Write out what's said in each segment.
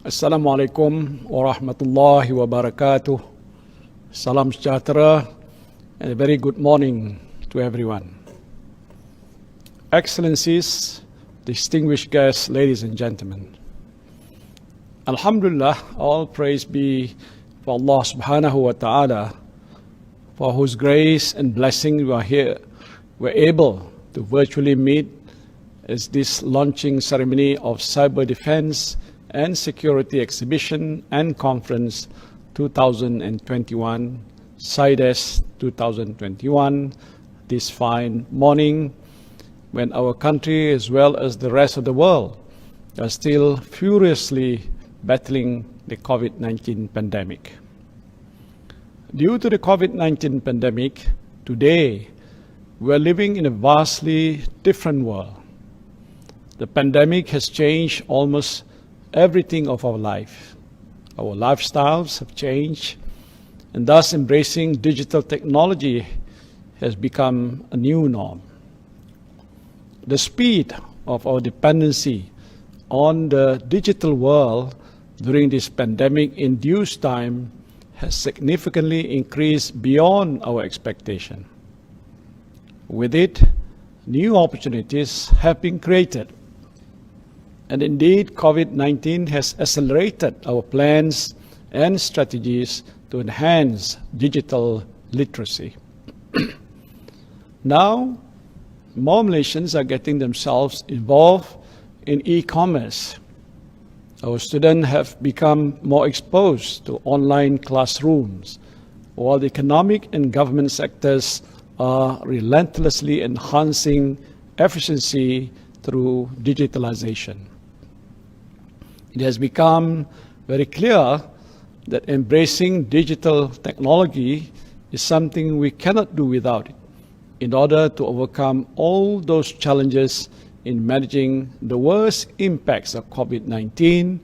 Assalamualaikum warahmatullahi wabarakatuh. Salam sejahtera and a very good morning to everyone. Excellencies, distinguished guests, ladies and gentlemen. Alhamdulillah, all praise be for Allah subhanahu wa ta'ala, for whose grace and blessing we're able to virtually meet as this launching ceremony of Cyber Defense and Security Exhibition and Conference 2021, CIDES 2021, this fine morning when our country as well as the rest of the world are still furiously battling the COVID-19 pandemic. Due to the COVID-19 pandemic, today we're living in a vastly different world. The pandemic has changed almost everything of our life. Our lifestyles have changed, and thus embracing digital technology has become a new norm. The speed of our dependency on the digital world during this pandemic-induced time has significantly increased beyond our expectation. With it, new opportunities have been created. And indeed, COVID-19 has accelerated our plans and strategies to enhance digital literacy. Now, more Malaysians are getting themselves involved in e-commerce. Our students have become more exposed to online classrooms, while the economic and government sectors are relentlessly enhancing efficiency through digitalization. It has become very clear that embracing digital technology is something we cannot do without it in order to overcome all those challenges in managing the worst impacts of COVID-19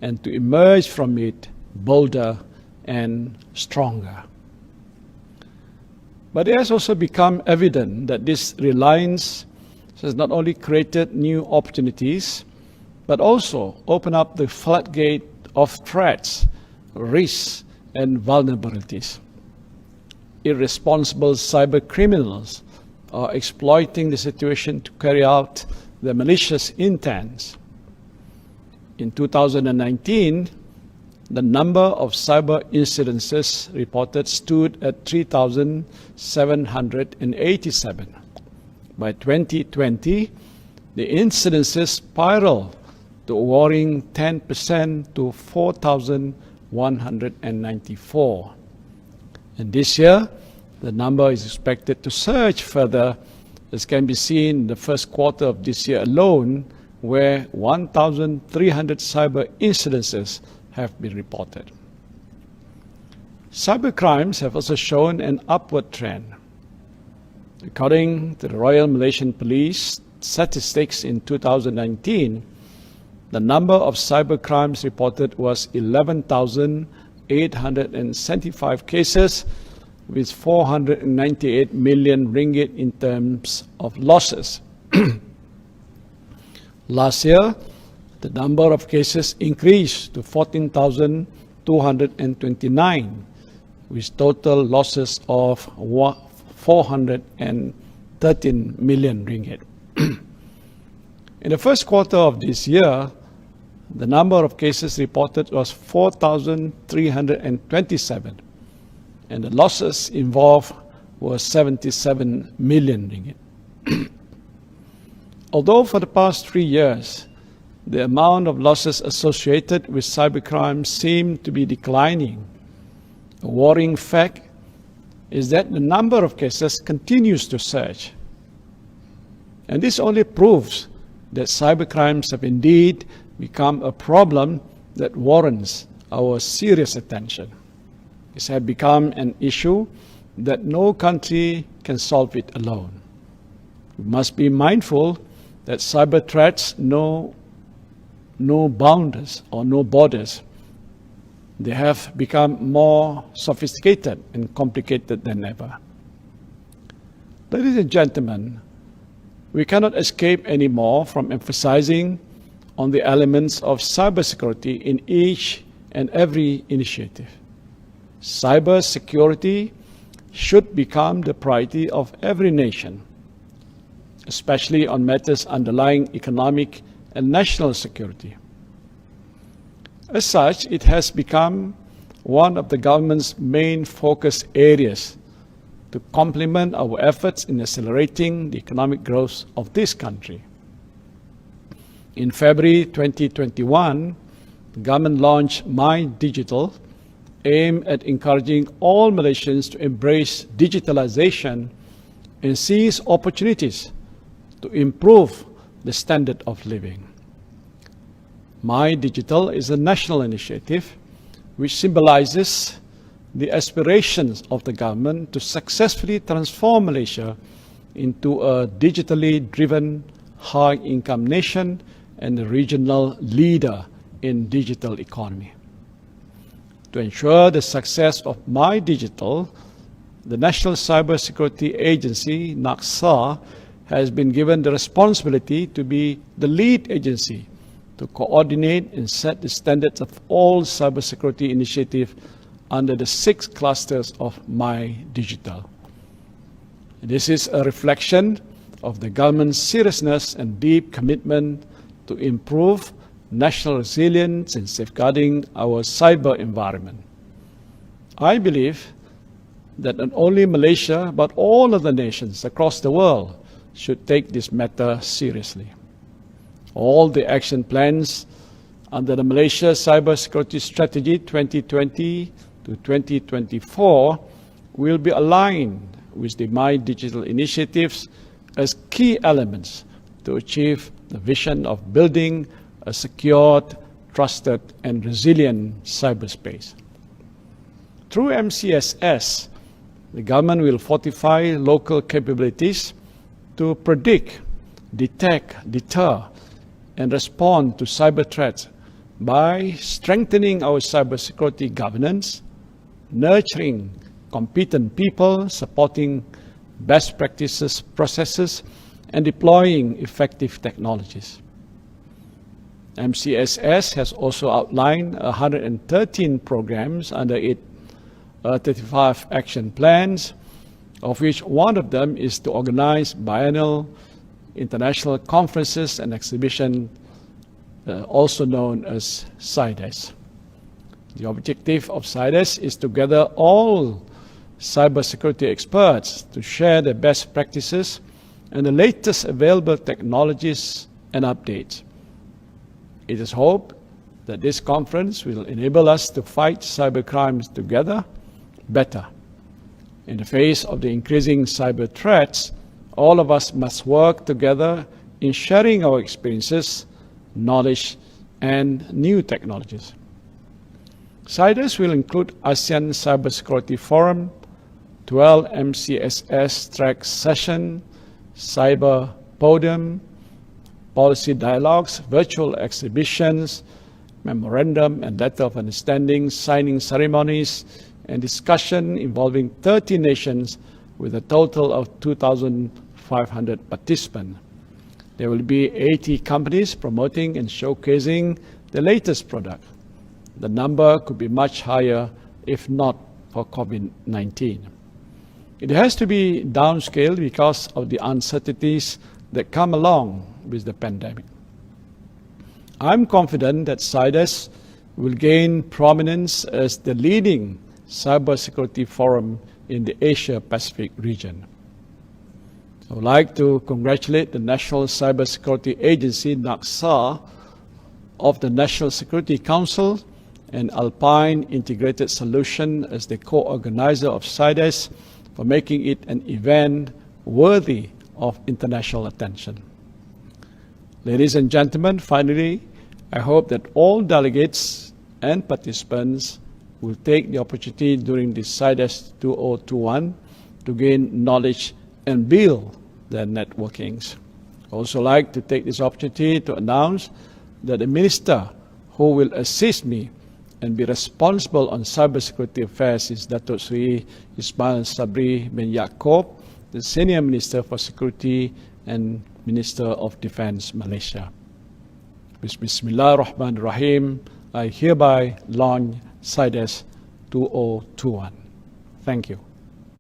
and to emerge from it bolder and stronger. But it has also become evident that this reliance has not only created new opportunities, but also open up the floodgate of threats, risks, and vulnerabilities. Irresponsible cyber criminals are exploiting the situation to carry out their malicious intents. In 2019, the number of cyber incidences reported stood at 3,787. By 2020, the incidences spiraled to a worrying 10% to 4,194. And this year, the number is expected to surge further, as can be seen in the first quarter of this year alone, where 1,300 cyber incidences have been reported. Cyber crimes have also shown an upward trend. According to the Royal Malaysian Police statistics in 2019, the number of cyber crimes reported was 11,875 cases, with 498 million ringgit in terms of losses. Last year, the number of cases increased to 14,229, with total losses of 413 million ringgit. In the first quarter of this year, the number of cases reported was 4,327, and the losses involved were 77 million ringgit. Although for the past 3 years, the amount of losses associated with cybercrime seemed to be declining, a worrying fact is that the number of cases continues to surge. And this only proves that cybercrimes have indeed become a problem that warrants our serious attention. It has become an issue that no country can solve it alone. We must be mindful that cyber threats know no boundaries or no borders. They have become more sophisticated and complicated than ever. Ladies and gentlemen, we cannot escape anymore from emphasizing on the elements of cybersecurity in each and every initiative. Cybersecurity should become the priority of every nation, especially on matters underlying economic and national security. As such, it has become one of the government's main focus areas to complement our efforts in accelerating the economic growth of this country. In February 2021, the government launched My Digital, aimed at encouraging all Malaysians to embrace digitalization and seize opportunities to improve the standard of living. My Digital is a national initiative which symbolizes the aspirations of the government to successfully transform Malaysia into a digitally driven, high-income nation and a regional leader in digital economy. To ensure the success of My Digital, the National Cybersecurity Agency, NACSA, has been given the responsibility to be the lead agency to coordinate and set the standards of all cybersecurity initiatives under the 6 clusters of My Digital. This is a reflection of the government's seriousness and deep commitment to improve national resilience and safeguarding our cyber environment. I believe that not only Malaysia, but all other nations across the world should take this matter seriously. All the action plans under the Malaysia Cybersecurity Strategy 2020 to 2024 will be aligned with the My Digital initiatives as key elements to achieve the vision of building a secured, trusted, and resilient cyberspace. Through MCSS, the government will fortify local capabilities to predict, detect, deter, and respond to cyber threats by strengthening our cybersecurity governance, nurturing competent people, supporting best practices processes, and deploying effective technologies. MCSS has also outlined 113 programs under its 35 action plans, of which one of them is to organize biennial international conferences and exhibitions, also known as CIDES. The objective of CIDES is to gather all cybersecurity experts to share their best practices and the latest available technologies and updates. It is hoped that this conference will enable us to fight cybercrimes together better. In the face of the increasing cyber threats, all of us must work together in sharing our experiences, knowledge, and new technologies. CIDES will include ASEAN Cybersecurity Forum, 12 MCSS track session, cyber podium, policy dialogues, virtual exhibitions, memorandum and letter of understanding, signing ceremonies, and discussion involving 30 nations with a total of 2,500 participants. There will be 80 companies promoting and showcasing the latest product. The number could be much higher if not for COVID-19. It has to be downscaled because of the uncertainties that come along with the pandemic. I'm confident that CIDES will gain prominence as the leading cybersecurity forum in the Asia-Pacific region. I would like to congratulate the National Cybersecurity Agency, NACSA, of the National Security Council and Alpine Integrated Solution as the co-organizer of CIDES for making it an event worthy of international attention. Ladies and gentlemen, finally, I hope that all delegates and participants will take the opportunity during this CIDES 2021 to gain knowledge and build their networkings. I also like to take this opportunity to announce that the minister who will assist me and be responsible on cybersecurity affairs is Datuk Sri Ismail Sabri bin Yaakob, the Senior Minister for Security and Minister of Defence, Malaysia. Bismillahirrahmanirrahim, I hereby launch CITES 2021. Thank you.